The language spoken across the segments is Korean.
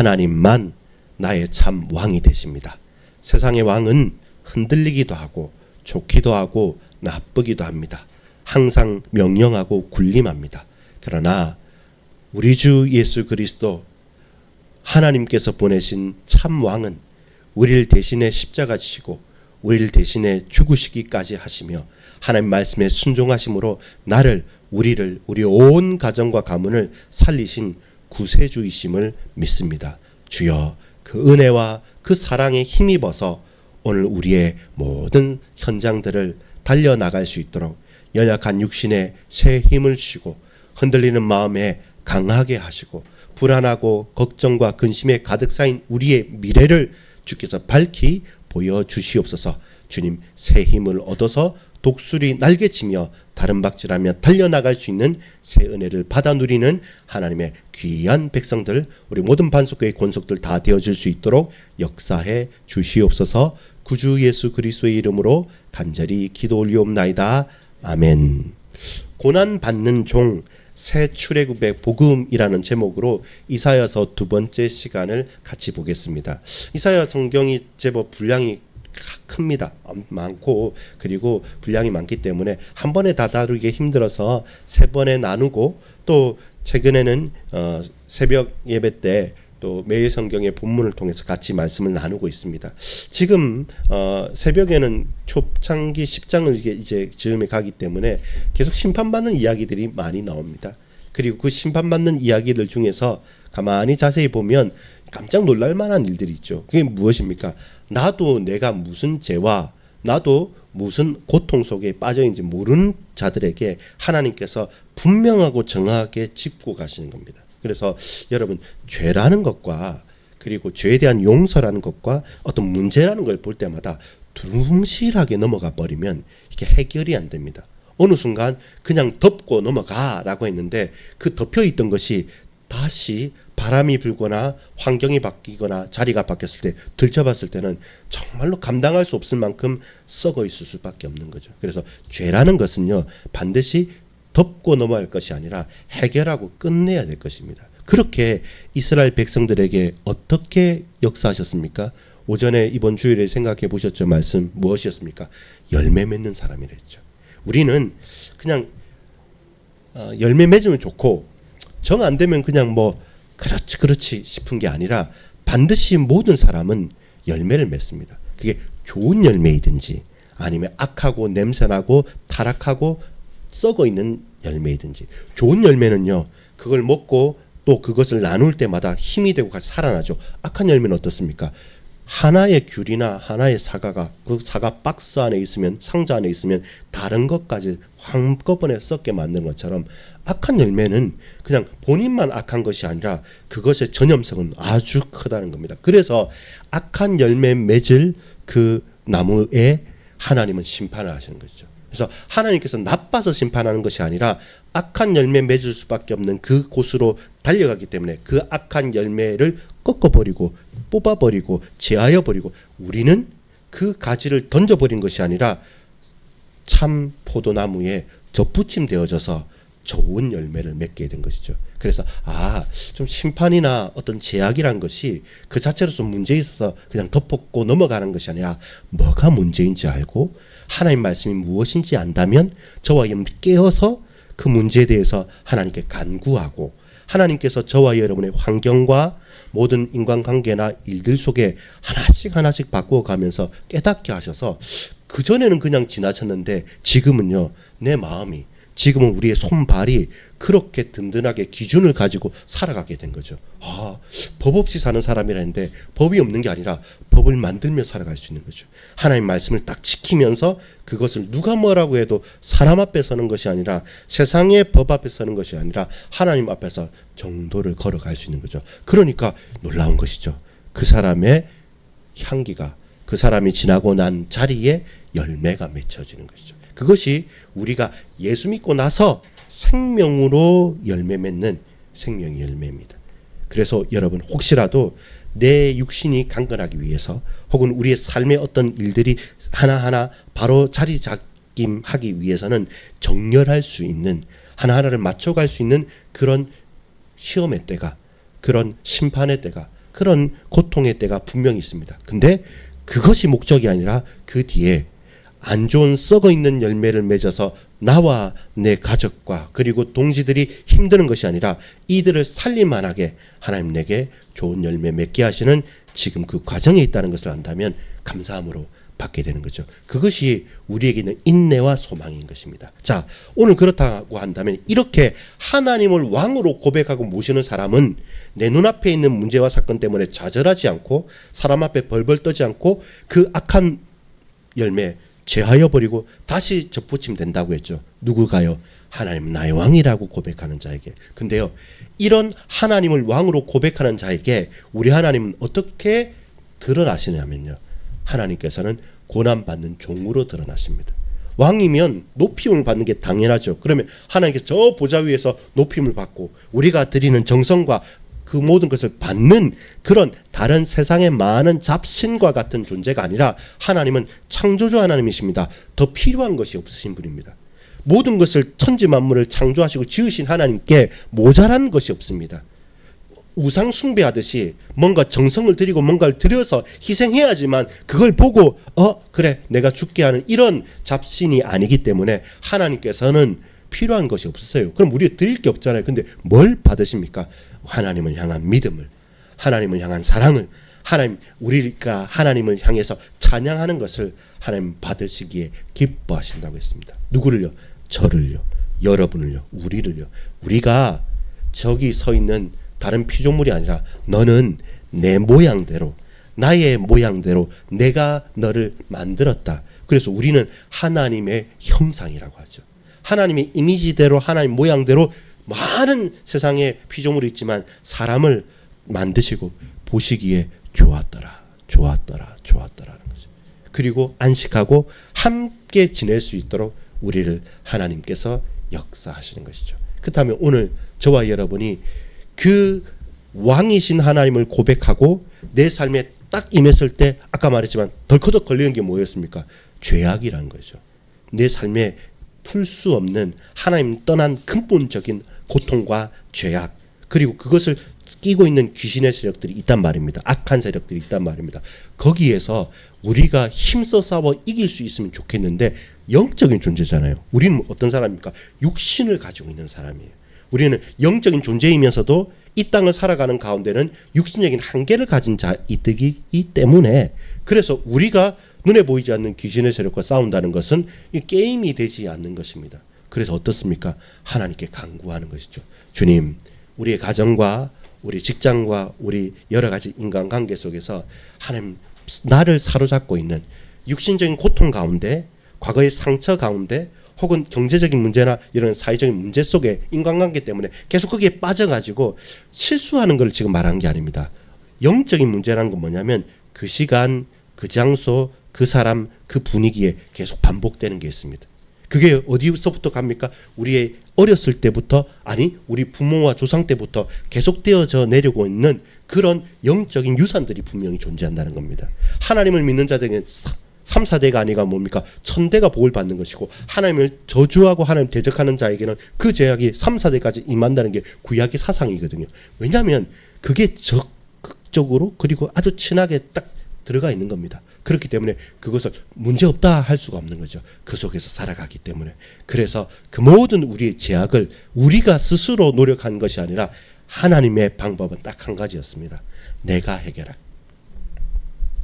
하나님만 나의 참 왕이 되십니다. 세상의 왕은 흔들리기도 하고 좋기도 하고 나쁘기도 합니다. 항상 명령하고 군림합니다. 그러나 우리 주 예수 그리스도 하나님께서 보내신 참 왕은 우리를 대신해 십자가 지시고 우리를 대신해 죽으시기까지 하시며 하나님 말씀에 순종하심으로 나를 우리를 우리 온 가정과 가문을 살리신 구세주이심을 믿습니다. 주여 그 은혜와 그 사랑에 힘입어서 오늘 우리의 모든 현장들을 달려나갈 수 있도록 연약한 육신에 새 힘을 주시고 흔들리는 마음에 강하게 하시고 불안하고 걱정과 근심에 가득 쌓인 우리의 미래를 주께서 밝히 보여주시옵소서. 주님 새 힘을 얻어서 독수리 날개치며 다른 박질하며 달려나갈 수 있는 새 은혜를 받아 누리는 하나님의 귀한 백성들 우리 모든 반석교회 권속들 다 되어질 수 있도록 역사해 주시옵소서. 구주 예수 그리스도의 이름으로 간절히 기도 올리옵나이다. 아멘. 고난받는 종 새 출애굽의 복음이라는 제목으로 이사야서 두 번째 시간을 같이 보겠습니다. 이사야 성경이 제법 분량이 큽니다. 많고 그리고 분량이 많기 때문에 한 번에 다 다루기 힘들어서 세 번에 나누고 또 최근에는 새벽 예배 때 또 매일 성경의 본문을 통해서 같이 말씀을 나누고 있습니다. 지금 새벽에는 초창기 10장을 이제 즈음에 가기 때문에 계속 심판받는 이야기들이 많이 나옵니다. 그리고 그 심판받는 이야기들 중에서 가만히 자세히 보면 깜짝 놀랄 만한 일들이 있죠. 그게 무엇입니까? 나도 내가 무슨 죄와 나도 무슨 고통 속에 빠져 있는지 모르는 자들에게 하나님께서 분명하고 정확하게 짚고 가시는 겁니다. 그래서 여러분 죄라는 것과 그리고 죄에 대한 용서라는 것과 어떤 문제라는 걸 볼 때마다 두루뭉실하게 넘어가 버리면 이게 해결이 안 됩니다. 어느 순간 그냥 덮고 넘어가라고 했는데 그 덮여 있던 것이 다시 바람이 불거나 환경이 바뀌거나 자리가 바뀌었을 때 들춰봤을 때는 정말로 감당할 수 없을 만큼 썩어 있을 수밖에 없는 거죠. 그래서 죄라는 것은요 반드시 덮고 넘어갈 것이 아니라 해결하고 끝내야 될 것입니다. 그렇게 이스라엘 백성들에게 어떻게 역사하셨습니까? 오전에 이번 주일에 생각해 보셨죠? 말씀 무엇이었습니까? 열매 맺는 사람이라 했죠. 우리는 그냥 열매 맺으면 좋고 정 안 되면 그냥 뭐 그렇지 싶은 게 아니라 반드시 모든 사람은 열매를 맺습니다. 그게 좋은 열매이든지 아니면 악하고 냄새나고 타락하고 썩어 있는 열매이든지 좋은 열매는요 그걸 먹고 또 그것을 나눌 때마다 힘이 되고 같이 살아나죠. 악한 열매는 어떻습니까? 하나의 귤이나 하나의 사과가 그 사과 박스 안에 있으면 상자 안에 있으면 다른 것까지 한꺼번에 썩게 만드는 것처럼 악한 열매는 그냥 본인만 악한 것이 아니라 그것의 전염성은 아주 크다는 겁니다. 그래서 악한 열매 맺을 그 나무에 하나님은 심판을 하시는 것이죠. 그래서 하나님께서 나빠서 심판하는 것이 아니라 악한 열매 맺을 수밖에 없는 그 곳으로 달려가기 때문에 그 악한 열매를 꺾어버리고 뽑아버리고 제하여버리고 우리는 그 가지를 던져버린 것이 아니라 참 포도나무에 접붙임되어져서 좋은 열매를 맺게 된 것이죠. 그래서 좀 심판이나 어떤 제약이란 것이 그 자체로서 문제 있어서 그냥 덮었고 넘어가는 것이 아니라 뭐가 문제인지 알고 하나님 말씀이 무엇인지 안다면 저와 여러분이 깨어서 그 문제에 대해서 하나님께 간구하고 하나님께서 저와 여러분의 환경과 모든 인간관계나 일들 속에 하나씩 바꾸어가면서 깨닫게 하셔서 그전에는 그냥 지나쳤는데 지금은요 내 마음이 지금은 우리의 손발이 그렇게 든든하게 기준을 가지고 살아가게 된 거죠. 법 없이 사는 사람이라는데 법이 없는 게 아니라 법을 만들며 살아갈 수 있는 거죠. 하나님 말씀을 딱 지키면서 그것을 누가 뭐라고 해도 사람 앞에 서는 것이 아니라 세상의 법 앞에 서는 것이 아니라 하나님 앞에서 정도를 걸어갈 수 있는 거죠. 그러니까 놀라운 것이죠. 그 사람의 향기가 그 사람이 지나고 난 자리에 열매가 맺혀지는 것이죠. 그것이 우리가 예수 믿고 나서 생명으로 열매 맺는 생명의 열매입니다. 그래서 여러분 혹시라도 내 육신이 강건하기 위해서 혹은 우리의 삶의 어떤 일들이 하나하나 바로 자리잡김하기 위해서는 정렬할 수 있는 하나하나를 맞춰갈 수 있는 그런 시험의 때가 그런 심판의 때가 그런 고통의 때가 분명히 있습니다. 근데 그것이 목적이 아니라 그 뒤에 안 좋은 썩어 있는 열매를 맺어서 나와 내 가족과 그리고 동지들이 힘드는 것이 아니라 이들을 살릴만하게 하나님 내게 좋은 열매 맺게 하시는 지금 그 과정에 있다는 것을 안다면 감사함으로 받게 되는 거죠. 그것이 우리에게는 인내와 소망인 것입니다. 자, 오늘 그렇다고 한다면 이렇게 하나님을 왕으로 고백하고 모시는 사람은 내 눈앞에 있는 문제와 사건 때문에 좌절하지 않고 사람 앞에 벌벌 떠지 않고 그 악한 열매 제하여 버리고 다시 접붙이면 된다고 했죠. 누구가요? 하나님 나의 왕이라고 고백하는 자에게. 근데요, 이런 하나님을 왕으로 고백하는 자에게 우리 하나님은 어떻게 드러나시냐면요, 하나님께서는 고난받는 종으로 드러나십니다. 왕이면 높임을 받는 게 당연하죠. 그러면 하나님께서 저 보좌 위에서 높임을 받고 우리가 드리는 정성과 그 모든 것을 받는 그런 다른 세상의 많은 잡신과 같은 존재가 아니라 하나님은 창조주 하나님이십니다. 더 필요한 것이 없으신 분입니다. 모든 것을 천지 만물을 창조하시고 지으신 하나님께 모자란 것이 없습니다. 우상 숭배하듯이 뭔가 정성을 들이고 뭔가를 들여서 희생해야지만 그걸 보고 그래 내가 죽게 하는 이런 잡신이 아니기 때문에 하나님께서는 필요한 것이 없어요. 그럼 우리가 드릴 게 없잖아요. 근데 뭘 받으십니까? 하나님을 향한 믿음을, 하나님을 향한 사랑을, 우리가 하나님을 향해서 찬양하는 것을 하나님 받으시기에 기뻐하신다고 했습니다. 누구를요? 저를요, 여러분을요, 우리를요. 우리가 저기 서 있는 다른 피조물이 아니라 너는 내 모양대로, 나의 모양대로 내가 너를 만들었다. 그래서 우리는 하나님의 형상이라고 하죠. 하나님의 이미지대로, 하나님 모양대로 많은 세상에 피조물이 있지만 사람을 만드시고 보시기에 좋았더라, 좋았더라, 좋았더라는 거죠. 그리고 안식하고 함께 지낼 수 있도록 우리를 하나님께서 역사하시는 것이죠. 그렇다면 오늘 저와 여러분이 그 왕이신 하나님을 고백하고 내 삶에 딱 임했을 때 아까 말했지만 덜커덕 걸리는 게 뭐였습니까? 죄악이란 거죠. 내 삶에 풀 수 없는 하나님 떠난 근본적인 고통과 죄악, 그리고 그것을 끼고 있는 귀신의 세력들이 있단 말입니다. 악한 세력들이 있단 말입니다. 거기에서 우리가 힘써 싸워 이길 수 있으면 좋겠는데 영적인 존재잖아요. 우리는 어떤 사람입니까? 육신을 가지고 있는 사람이에요. 우리는 영적인 존재이면서도 이 땅을 살아가는 가운데는 육신적인 한계를 가진 자이기 때문에, 그래서 우리가 눈에 보이지 않는 귀신의 세력과 싸운다는 것은 게임이 되지 않는 것입니다. 그래서 어떻습니까? 하나님께 간구하는 것이죠. 주님, 우리의 가정과 우리 직장과 우리 여러 가지 인간관계 속에서 하나님 나를 사로잡고 있는 육신적인 고통 가운데, 과거의 상처 가운데, 혹은 경제적인 문제나 이런 사회적인 문제 속에 인간관계 때문에 계속 거기에 빠져가지고 실수하는 걸 지금 말하는 게 아닙니다. 영적인 문제라는 건 뭐냐면 그 시간, 그 장소, 그 사람, 그 분위기에 계속 반복되는 게 있습니다. 그게 어디서부터 갑니까? 우리의 어렸을 때부터, 아니 우리 부모와 조상 때부터 계속되어져 내려오고 있는 그런 영적인 유산들이 분명히 존재한다는 겁니다. 하나님을 믿는 자들에게 3, 4대가 아니가 뭡니까? 1000대가 복을 받는 것이고, 하나님을 저주하고 하나님 대적하는 자에게는 그 죄악이 3, 4대까지 임한다는 게 구약의 사상이거든요. 왜냐하면 그게 적극적으로 그리고 아주 친하게 딱 들어가 있는 겁니다. 그렇기 때문에 그것을 문제없다 할 수가 없는 거죠. 그 속에서 살아가기 때문에. 그래서 그 모든 우리의 죄악을 우리가 스스로 노력한 것이 아니라 하나님의 방법은 딱 한 가지였습니다. 내가 해결할.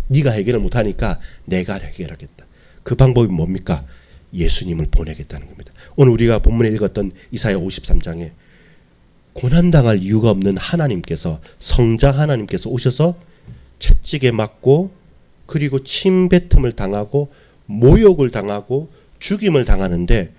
네가 해결을 못하니까 내가 해결하겠다. 그 방법이 뭡니까? 예수님을 보내겠다는 겁니다. 오늘 우리가 본문에 읽었던 이사야 53장에 고난당할 이유가 없는 하나님께서, 성자 하나님께서 오셔서 채찍에 맞고 그리고 침뱉음을 당하고 모욕을 당하고 죽임을 당하는데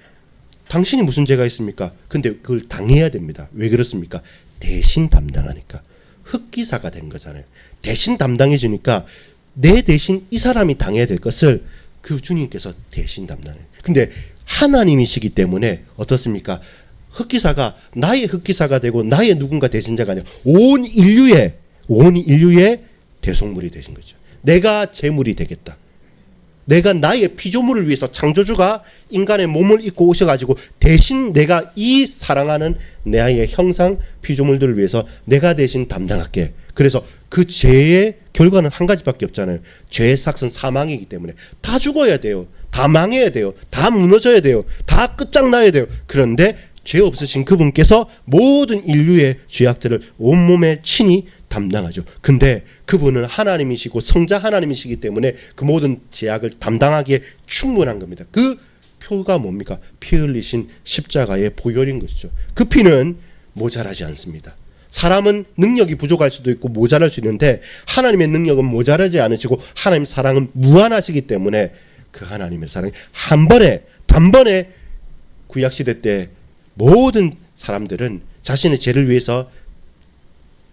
당신이 무슨 죄가 있습니까? 근데 그걸 당해야 됩니다. 왜 그렇습니까? 대신 담당하니까. 흑기사가 된 거잖아요. 대신 담당해 주니까 내 대신 이 사람이 당해야 될 것을 그 주님께서 대신 담당해요. 근데 하나님이시기 때문에 어떻습니까? 흑기사가 나의 흑기사가 되고 나의 누군가 대신자가 아니라 온 인류의 대속물이 되신 거죠. 내가 제물이 되겠다. 내가 나의 피조물을 위해서 창조주가 인간의 몸을 입고 오셔가지고 대신 내가 이 사랑하는 내 아이의 형상 피조물들을 위해서 내가 대신 담당할게. 그래서 그 죄의 결과는 한 가지밖에 없잖아요. 죄의 삭은 사망이기 때문에 다 죽어야 돼요. 다 망해야 돼요. 다 무너져야 돼요. 다 끝장나야 돼요. 그런데 죄 없으신 그분께서 모든 인류의 죄악들을 온몸에 친히 담당하죠. 근데 그분은 하나님이시고 성자 하나님이시기 때문에 그 모든 죄악을 담당하기에 충분한 겁니다. 그 표가 뭡니까? 피 흘리신 십자가의 보혈인 것이죠. 그 피는 모자라지 않습니다. 사람은 능력이 부족할 수도 있고 모자랄 수 있는데 하나님의 능력은 모자라지 않으시고 하나님의 사랑은 무한하시기 때문에 그 하나님의 사랑이 한 번에 단번에 구약시대 때 모든 사람들은 자신의 죄를 위해서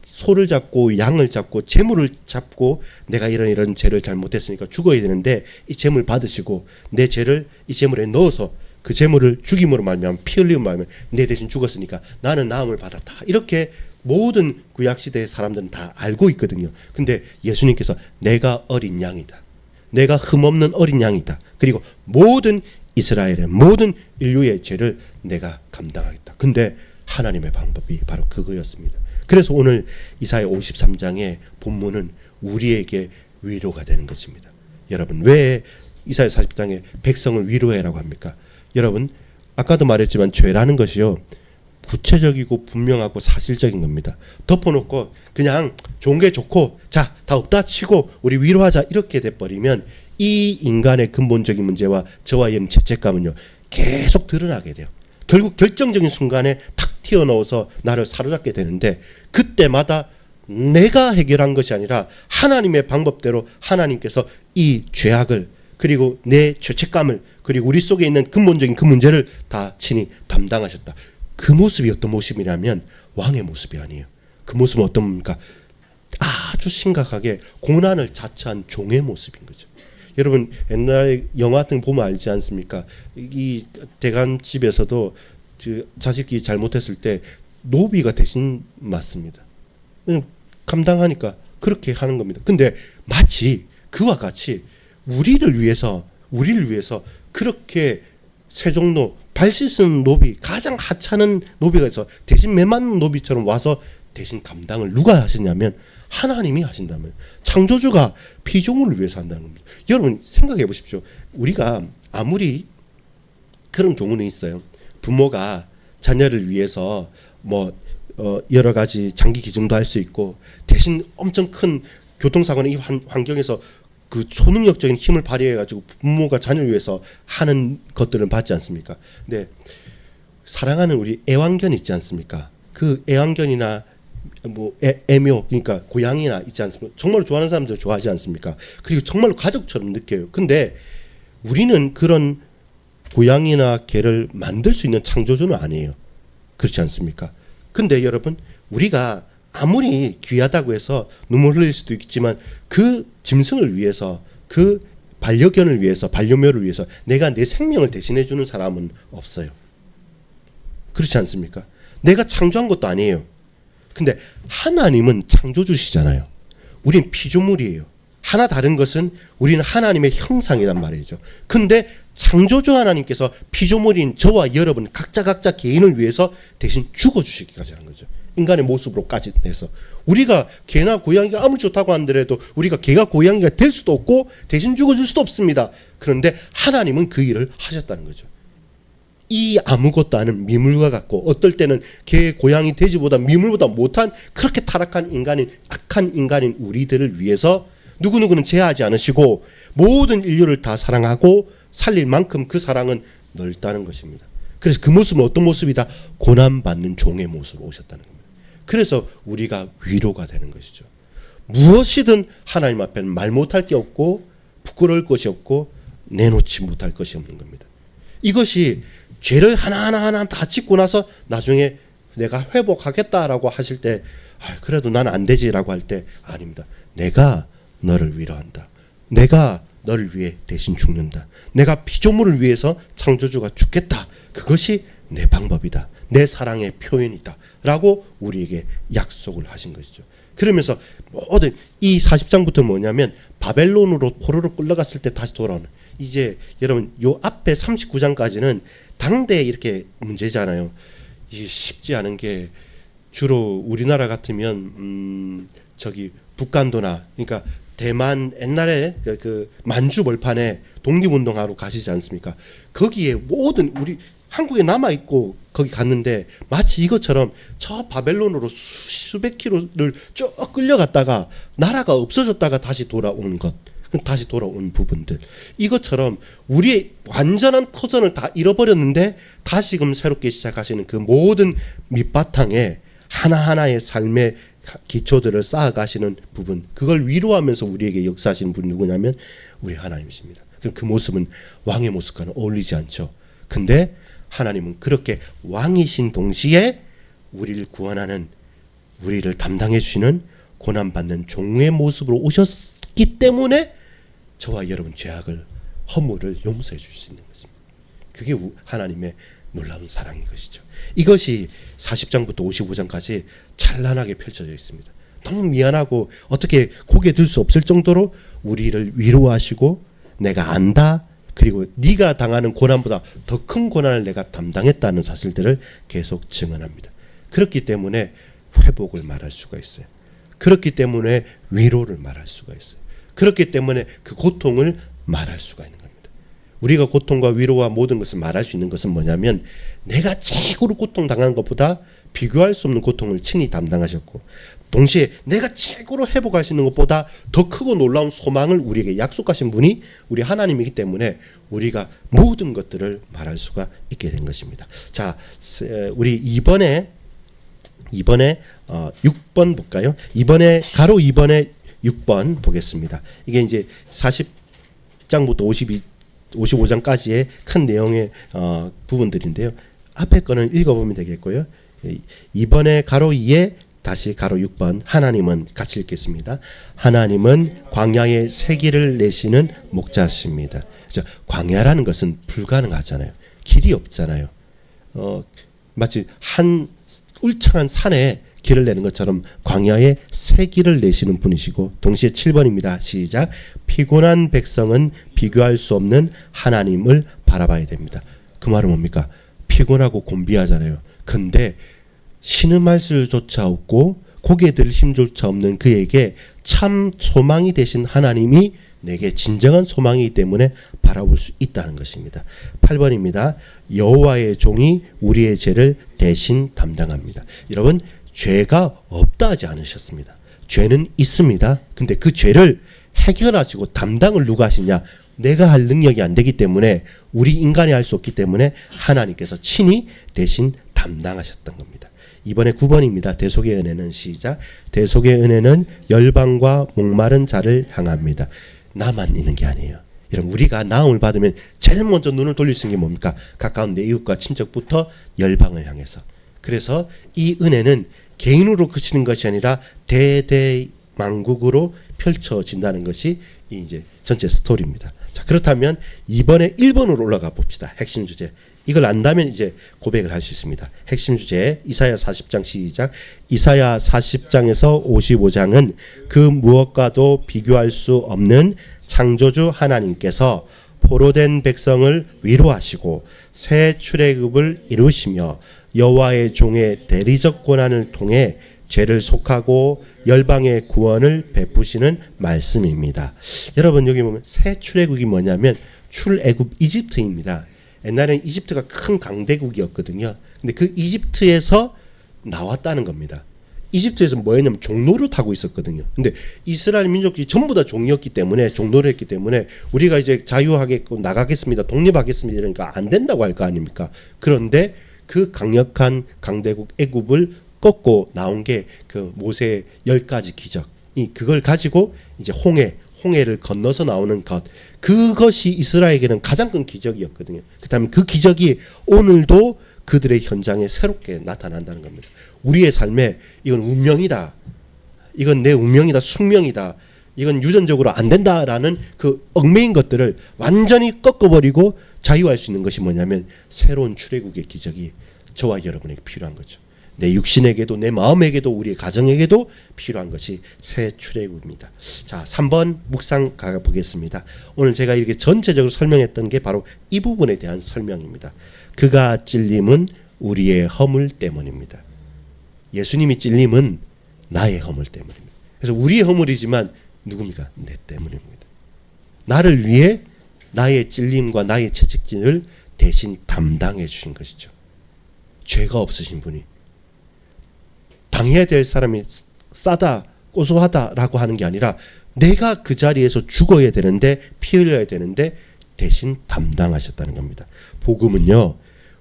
소를 잡고 양을 잡고 재물을 잡고 내가 이런 죄를 잘못했으니까 죽어야 되는데 이 재물 받으시고 내 죄를 이 재물에 넣어서 그 재물을 죽임으로 말미암아 피 흘림으로 말미암아 내 대신 죽었으니까 나는 나음을 받았다. 이렇게 모든 구약시대의 사람들은 다 알고 있거든요. 근데 예수님께서 내가 어린 양이다. 내가 흠없는 어린 양이다. 그리고 모든 이스라엘의 모든 인류의 죄를 내가 감당하겠다. 근데 하나님의 방법이 바로 그거였습니다. 그래서 오늘 이사야 53장의 본문은 우리에게 위로가 되는 것입니다. 여러분 왜 이사야 40장에 백성을 위로해라고 합니까? 여러분 아까도 말했지만 죄라는 것이요 구체적이고 분명하고 사실적인 겁니다. 덮어놓고 그냥 좋은 게 좋고 자 다 없다 치고 우리 위로하자 이렇게 돼버리면 이 인간의 근본적인 문제와 저와 여러분 죄책감은요 계속 드러나게 돼요. 결국 결정적인 순간에 탁 튀어나와서 나를 사로잡게 되는데 그때마다 내가 해결한 것이 아니라 하나님의 방법대로 하나님께서 이 죄악을 그리고 내 죄책감을 그리고 우리 속에 있는 근본적인 그 문제를 다 친히 담당하셨다. 그 모습이 어떤 모습이냐면 왕의 모습이 아니에요. 그 모습은 어떤 겁니까? 아주 심각하게 고난을 자처한 종의 모습인 거죠. 여러분 옛날에 영화 같은 거 보면 알지 않습니까? 이 대간집에서도 자식이 잘못했을 때 노비가 대신 맞습니다. 감당하니까 그렇게 하는 겁니다. 근데 마치 그와 같이 우리를 위해서 그렇게 세종로 발 씻은 노비 가장 하찮은 노비가 있어 대신 매맞는 노비처럼 와서 대신 감당을 누가 하시냐면 하나님이 하신다면 창조주가 피조물을 위해서 한다는 겁니다. 여러분 생각해 보십시오. 우리가 아무리 그런 경우는 있어요. 부모가 자녀를 위해서 뭐 여러 가지 장기 기증도 할 수 있고 대신 엄청 큰 교통사고는 이 환경에서 그 초능력적인 힘을 발휘해 가지고 부모가 자녀를 위해서 하는 것들은 받지 않습니까? 근데 사랑하는 우리 애완견 있지 않습니까? 그 애완견이나 뭐 애묘 그러니까 고양이나 있지 않습니까? 정말로 좋아하는 사람들 좋아하지 않습니까? 그리고 정말로 가족처럼 느껴요. 근데 우리는 그런 고양이나 개를 만들 수 있는 창조주는 아니에요. 그렇지 않습니까? 근데 여러분 우리가 아무리 귀하다고 해서 눈물 흘릴 수도 있지만 그 짐승을 위해서 그 반려견을 위해서 반려묘를 위해서 내가 내 생명을 대신해 주는 사람은 없어요. 그렇지 않습니까? 내가 창조한 것도 아니에요. 근데 하나님은 창조주시잖아요. 우린 피조물이에요. 하나 다른 것은 우리는 하나님의 형상이란 말이죠. 근데 창조주 하나님께서 피조물인 저와 여러분 각자 개인을 위해서 대신 죽어주시기까지 하는 거죠. 인간의 모습으로까지 내서 우리가 개나 고양이가 아무리 좋다고 한더라도 우리가 개가 고양이가 될 수도 없고 대신 죽어줄 수도 없습니다. 그런데 하나님은 그 일을 하셨다는 거죠. 이 아무것도 아닌 미물과 같고 어떨 때는 개, 고양이, 돼지보다 미물보다 못한 그렇게 타락한 인간인 악한 인간인 우리들을 위해서 누구누구는 제하지 않으시고 모든 인류를 다 사랑하고 살릴 만큼 그 사랑은 넓다는 것입니다. 그래서 그 모습은 어떤 모습이다? 고난받는 종의 모습으로 오셨다는 겁니다. 그래서 우리가 위로가 되는 것이죠. 무엇이든 하나님 앞에는 말 못할 게 없고 부끄러울 것이 없고 내놓지 못할 것이 없는 겁니다. 이것이 죄를 하나하나 다 짓고 나서 나중에 내가 회복하겠다라고 하실 때 그래도 나는 안 되지라고 할 때 아닙니다. 내가 너를 위로한다. 내가 너를 위해 대신 죽는다. 내가 피조물을 위해서 창조주가 죽겠다. 그것이 내 방법이다. 내 사랑의 표현이다. 라고 우리에게 약속을 하신 것이죠. 그러면서 모든 이 40장부터 뭐냐면 바벨론으로 포로로 끌려갔을 때 다시 돌아오는 이제 여러분 요 앞에 39장까지는 당대 이렇게 문제잖아요. 이게 쉽지 않은 게 주로 우리나라 같으면 저기 북간도나 그러니까 대만 옛날에 그 만주 벌판에 독립운동하러 가시지 않습니까? 거기에 모든 우리 한국에 남아 있고 거기 갔는데 마치 이것처럼 저 바벨론으로 수백 킬로를 쭉 끌려갔다가 나라가 없어졌다가 다시 돌아오는 것, 다시 돌아온 부분들, 이것처럼 우리의 완전한 터전을 다 잃어버렸는데 다시금 새롭게 시작하시는 그 모든 밑바탕에 하나하나의 삶의 기초들을 쌓아가시는 부분, 그걸 위로하면서 우리에게 역사하시는 분이 누구냐면 우리 하나님이십니다. 그 모습은 왕의 모습과는 어울리지 않죠. 근데 하나님은 그렇게 왕이신 동시에 우리를 구원하는, 우리를 담당해 주시는 고난받는 종의 모습으로 오셨기 때문에 저와 여러분 죄악을, 허물을 용서해 주실 수 있는 것입니다. 그게 하나님의 놀라운 사랑인 것이죠. 이것이 40장부터 55장까지 찬란하게 펼쳐져 있습니다. 너무 미안하고 어떻게 고개 들 수 없을 정도로 우리를 위로하시고 내가 안다, 그리고 네가 당하는 고난보다 더 큰 고난을 내가 담당했다는 사실들을 계속 증언합니다. 그렇기 때문에 회복을 말할 수가 있어요. 그렇기 때문에 위로를 말할 수가 있어요. 그렇기 때문에 그 고통을 말할 수가 있는 겁니다. 우리가 고통과 위로와 모든 것을 말할 수 있는 것은 뭐냐면 내가 최고로 고통당하는 것보다 비교할 수 없는 고통을 친히 담당하셨고 동시에 내가 최고로 회복하시는 것보다 더 크고 놀라운 소망을 우리에게 약속하신 분이 우리 하나님이기 때문에 우리가 모든 것들을 말할 수가 있게 된 것입니다. 자, 우리 이번에 6번 볼까요? 이번에 가로 2번에 6번 보겠습니다. 이게 이제 40장부터 55장까지의 큰 내용의 부분들인데요. 앞에 거는 읽어보면 되겠고요. 이번에 가로 2에 다시 가로 6번, 하나님은 같이 읽겠습니다. 하나님은 광야에 새 길을 내시는 목자십니다. 그래서 광야라는 것은 불가능하잖아요. 길이 없잖아요. 마치 한 울창한 산에 길을 내는 것처럼 광야에 새 길을 내시는 분이시고, 동시에 7번입니다. 시작. 피곤한 백성은 비교할 수 없는 하나님을 바라봐야 됩니다. 그 말은 뭡니까? 피곤하고 곤비하잖아요. 근데 신음할 수조차 없고 고개 들 힘조차 없는 그에게 참 소망이 되신 하나님이 내게 진정한 소망이기 때문에 바라볼 수 있다는 것입니다. 8번입니다. 여호와의 종이 우리의 죄를 대신 담당합니다. 여러분, 죄가 없다 하지 않으셨습니다. 죄는 있습니다. 근데 그 죄를 해결하시고 담당을 누가 하시냐? 내가 할 능력이 안 되기 때문에, 우리 인간이 할 수 없기 때문에 하나님께서 친히 대신 담당하셨던 겁니다. 이번에 9번입니다. 대속의 은혜는 시작. 대속의 은혜는 열방과 목마른 자를 향합니다. 나만 있는 게 아니에요. 여러분, 우리가 나음을 받으면 제일 먼저 눈을 돌릴 수 있는 게 뭡니까? 가까운 내 이웃과 친척부터 열방을 향해서. 그래서 이 은혜는 개인으로 그치는 것이 아니라 대대만국으로 펼쳐진다는 것이 이제 전체 스토리입니다. 자, 그렇다면 이번에 1번으로 올라가 봅시다. 핵심 주제. 이걸 안다면 이제 고백을 할 수 있습니다. 핵심 주제 이사야 40장 시작. 이사야 40장에서 55장은 그 무엇과도 비교할 수 없는 창조주 하나님께서 포로된 백성을 위로하시고 새 출애굽을 이루시며 여호와의 종의 대리적 고난을 통해 죄를 속하고 열방의 구원을 베푸시는 말씀입니다. 여러분, 여기 보면 새 출애굽이 뭐냐면 출애굽 이집트입니다. 옛날에는 이집트가 큰 강대국이었거든요. 근데 그 이집트에서 나왔다는 겁니다. 이집트에서 뭐였냐면 종로를 타고 있었거든요. 근데 이스라엘 민족이 전부 다 종이었기 때문에, 종로를 했기 때문에 우리가 이제 자유하겠고 나가겠습니다, 독립하겠습니다 이러니까 안 된다고 할 거 아닙니까? 그런데 그 강력한 강대국 애굽을 꺾고 나온 게 그 모세의 10가지 기적. 그걸 가지고 이제 홍해를 건너서 나오는 것, 그것이 이스라엘에게는 가장 큰 기적이었거든요. 그다음에 그 기적이 오늘도 그들의 현장에 새롭게 나타난다는 겁니다. 우리의 삶에 이건 운명이다, 이건 내 운명이다, 숙명이다, 이건 유전적으로 안 된다라는 그 얽매인 것들을 완전히 꺾어버리고 자유할 수 있는 것이 뭐냐면 새로운 출애굽의 기적이 저와 여러분에게 필요한 거죠. 내 육신에게도 내 마음에게도 우리의 가정에게도 필요한 것이 새 출애굽입니다. 자, 3번 묵상 가보겠습니다. 오늘 제가 이렇게 전체적으로 설명했던 게 바로 이 부분에 대한 설명입니다. 그가 찔림은 우리의 허물 때문입니다. 예수님이 찔림은 나의 허물 때문입니다. 그래서 우리의 허물이지만 누굽니까? 내 때문입니다. 나를 위해 나의 찔림과 나의 채찍질을 대신 담당해 주신 것이죠. 죄가 없으신 분이 당해야 될 사람이 싸다 고소하다라고 하는 게 아니라 내가 그 자리에서 죽어야 되는데 피 흘려야 되는데 대신 담당하셨다는 겁니다. 복음은요,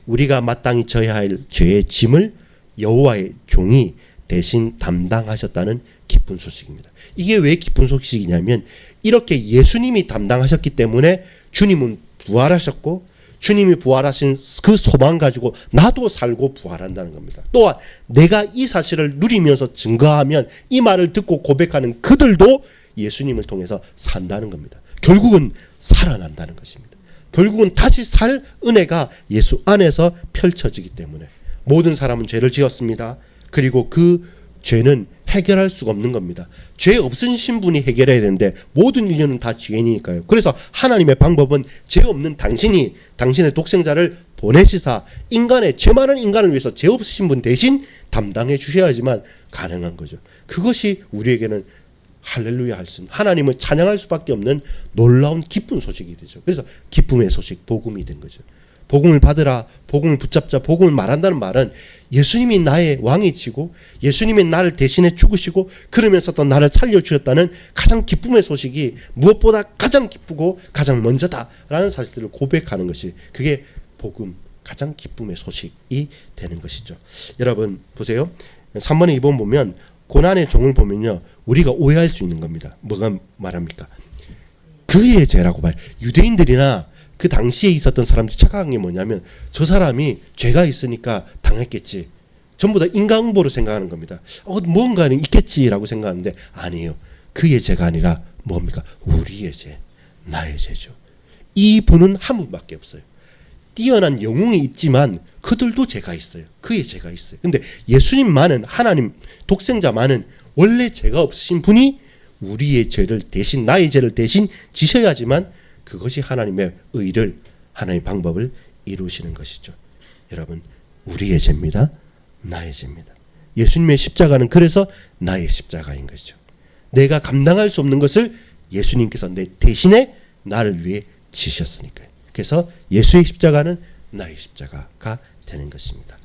우리가 마땅히 져야 할 죄의 짐을 여호와의 종이 대신 담당하셨다는 기쁜 소식입니다. 이게 왜 기쁜 소식이냐면 이렇게 예수님이 담당하셨기 때문에 주님은 부활하셨고 주님이 부활하신 그 소망 가지고 나도 살고 부활한다는 겁니다. 또한 내가 이 사실을 누리면서 증거하면 이 말을 듣고 고백하는 그들도 예수님을 통해서 산다는 겁니다. 결국은 살아난다는 것입니다. 결국은 다시 살 은혜가 예수 안에서 펼쳐지기 때문에 모든 사람은 죄를 지었습니다. 그리고 그 죄는 해결할 수가 없는 겁니다. 죄 없으신 분이 해결해야 되는데 모든 인류는 다 죄인이니까요. 그래서 하나님의 방법은 죄 없는 당신이 당신의 독생자를 보내시사 인간의 죄 많은 인간을 위해서 죄 없으신 분 대신 담당해 주셔야지만 가능한 거죠. 그것이 우리에게는 할렐루야 할 수 있는, 하나님을 찬양할 수밖에 없는 놀라운 기쁜 소식이 되죠. 그래서 기쁨의 소식, 복음이 된 거죠. 복음을 받으라, 복음을 붙잡자, 복음을 말한다는 말은 예수님이 나의 왕이시고 예수님이 나를 대신해 죽으시고 그러면서 또 나를 살려주셨다는 가장 기쁨의 소식이 무엇보다 가장 기쁘고 가장 먼저다라는 사실들을 고백하는 것이, 그게 복음, 가장 기쁨의 소식이 되는 것이죠. 여러분 보세요. 3번에 2번 보면 고난의 종을 보면요, 우리가 오해할 수 있는 겁니다. 뭐가 말합니까? 그의 죄라고 봐요. 유대인들이나 그 당시에 있었던 사람들이 착각한 게 뭐냐면 저 사람이 죄가 있으니까 당했겠지. 전부 다 인간응보로 생각하는 겁니다. 뭔가는 있겠지라고 생각하는데 아니에요. 그의 죄가 아니라 뭡니까? 우리의 죄, 나의 죄죠. 이 분은 한 분밖에 없어요. 뛰어난 영웅이 있지만 그들도 죄가 있어요. 그의 죄가 있어요. 근데 예수님만은, 하나님 독생자만은 원래 죄가 없으신 분이 우리의 죄를 대신, 나의 죄를 대신 지셔야지만 그것이 하나님의 의를, 하나님의 방법을 이루시는 것이죠. 여러분, 우리의 죄입니다. 나의 죄입니다. 예수님의 십자가는 그래서 나의 십자가인 것이죠. 내가 감당할 수 없는 것을 예수님께서 내 대신에 나를 위해 지셨으니까요. 그래서 예수의 십자가는 나의 십자가가 되는 것입니다.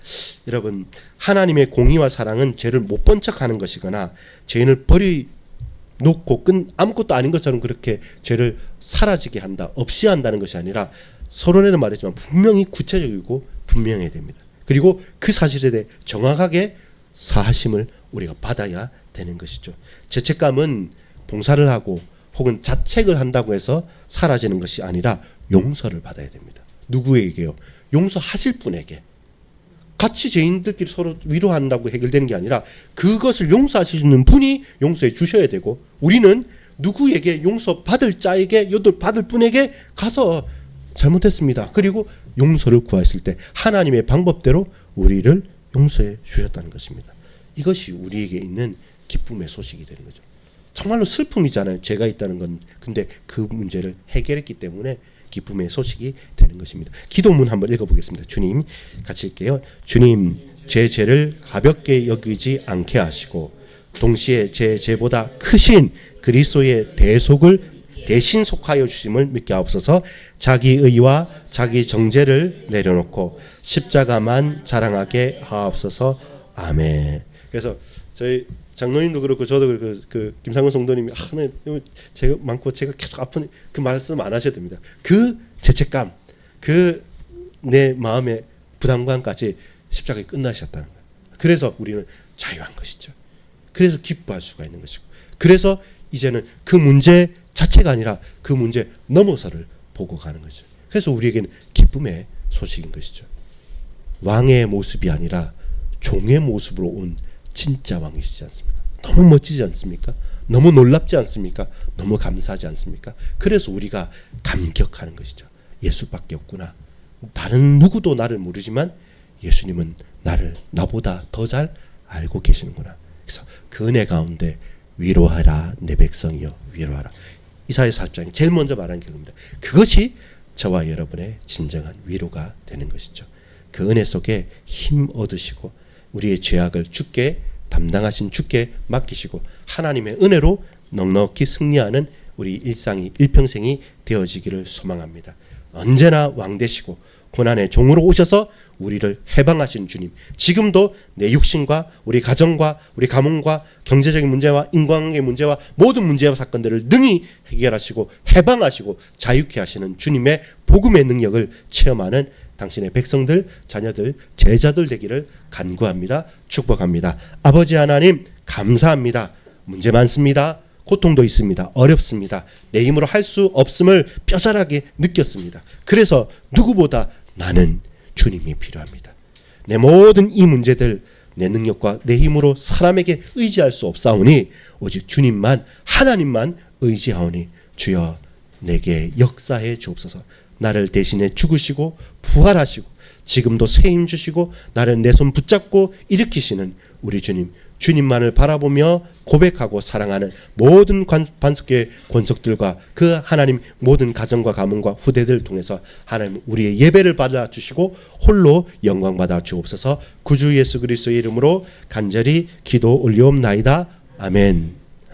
여러분, 하나님의 공의와 사랑은 죄를 못 본 척하는 것이거나 죄인을 놓고 아무것도 아닌 것처럼 그렇게 죄를 사라지게 한다, 없이 한다는 것이 아니라, 서론에는 말했지만 분명히 구체적이고 분명해야 됩니다. 그리고 그 사실에 대해 정확하게 사하심을 우리가 받아야 되는 것이죠. 죄책감은 봉사를 하고 혹은 자책을 한다고 해서 사라지는 것이 아니라 용서를 받아야 됩니다. 누구에게요? 용서하실 분에게. 같이 죄인들끼리 서로 위로한다고 해결되는 게 아니라 그것을 용서하시는 분이 용서해 주셔야 되고, 우리는 누구에게 용서받을 자에게, 받을 분에게 가서 잘못했습니다, 그리고 용서를 구하실 때 하나님의 방법대로 우리를 용서해 주셨다는 것입니다. 이것이 우리에게 있는 기쁨의 소식이 되는 거죠. 정말로 슬픔이잖아요, 죄가 있다는 건. 근데 그 문제를 해결했기 때문에 기쁨의 소식이 되는 것입니다. 기도문 한번 읽어보겠습니다. 주님, 같이 읽게요. 주님, 제 죄를 가볍게 여기지 않게 하시고 동시에 제 죄보다 크신 그리스도의 대속을 대신 속하여 주심을 믿게 하옵소서. 자기 의와 자기 정죄를 내려놓고 십자가만 자랑하게 하옵소서. 아멘. 그래서 저희 장로님도 그렇고 저도 그렇고 그 김상근 성도님이 제가 많고 제가 계속 아픈 그 말씀 안 하셔도 됩니다. 그 죄책감, 그 내 마음의 부담감까지 십자가에 끝나셨다는 거예요. 그래서 우리는 자유한 것이죠. 그래서 기뻐할 수가 있는 것이고, 그래서 이제는 그 문제 자체가 아니라 그 문제 넘어서를 보고 가는 거죠. 그래서 우리에게는 기쁨의 소식인 것이죠. 왕의 모습이 아니라 종의 모습으로 온 진짜 왕이시지 않습니까? 너무 멋지지 않습니까? 너무 놀랍지 않습니까? 너무 감사하지 않습니까? 그래서 우리가 감격하는 것이죠. 예수밖에 없구나. 다른 누구도 나를 모르지만 예수님은 나보다 더 잘 알고 계시는구나. 그래서 그 은혜 가운데 위로하라 내 백성이여 위로하라. 이사야 40장이 제일 먼저 말하는 그겁니다. 그것이 저와 여러분의 진정한 위로가 되는 것이죠. 그 은혜 속에 힘 얻으시고 우리의 죄악을 주께 담당하신 주께 맡기시고 하나님의 은혜로 넉넉히 승리하는 우리 일평생이 되어지기를 소망합니다. 언제나 왕 되시고 고난의 종으로 오셔서 우리를 해방하신 주님, 지금도 내 육신과 우리 가정과 우리 가문과 경제적인 문제와 인간관계 문제와 모든 문제와 사건들을 능히 해결하시고 해방하시고 자유케 하시는 주님의 복음의 능력을 체험하는 당신의 백성들, 자녀들, 제자들 되기를 간구합니다. 축복합니다. 아버지 하나님 감사합니다. 문제 많습니다. 고통도 있습니다. 어렵습니다. 내 힘으로 할 수 없음을 뼈저하게 느꼈습니다. 그래서 누구보다 나는 주님이 필요합니다. 내 모든 이 문제들 내 능력과 내 힘으로 사람에게 의지할 수 없사오니 오직 주님만 하나님만 의지하오니 주여 내게 역사해 주옵소서. 나를 대신해 죽으시고 부활하시고 지금도 새 힘 주시고 나를 내 손 붙잡고 일으키시는 우리 주님, 주님만을 바라보며 고백하고 사랑하는 모든 반석교회 권속들과 그 하나님 모든 가정과 가문과 후대들을 통해서 하나님 우리의 예배를 받아주시고 홀로 영광 받아 주옵소서. 구주 예수 그리스도의 이름으로 간절히 기도 올리옵나이다. 아멘.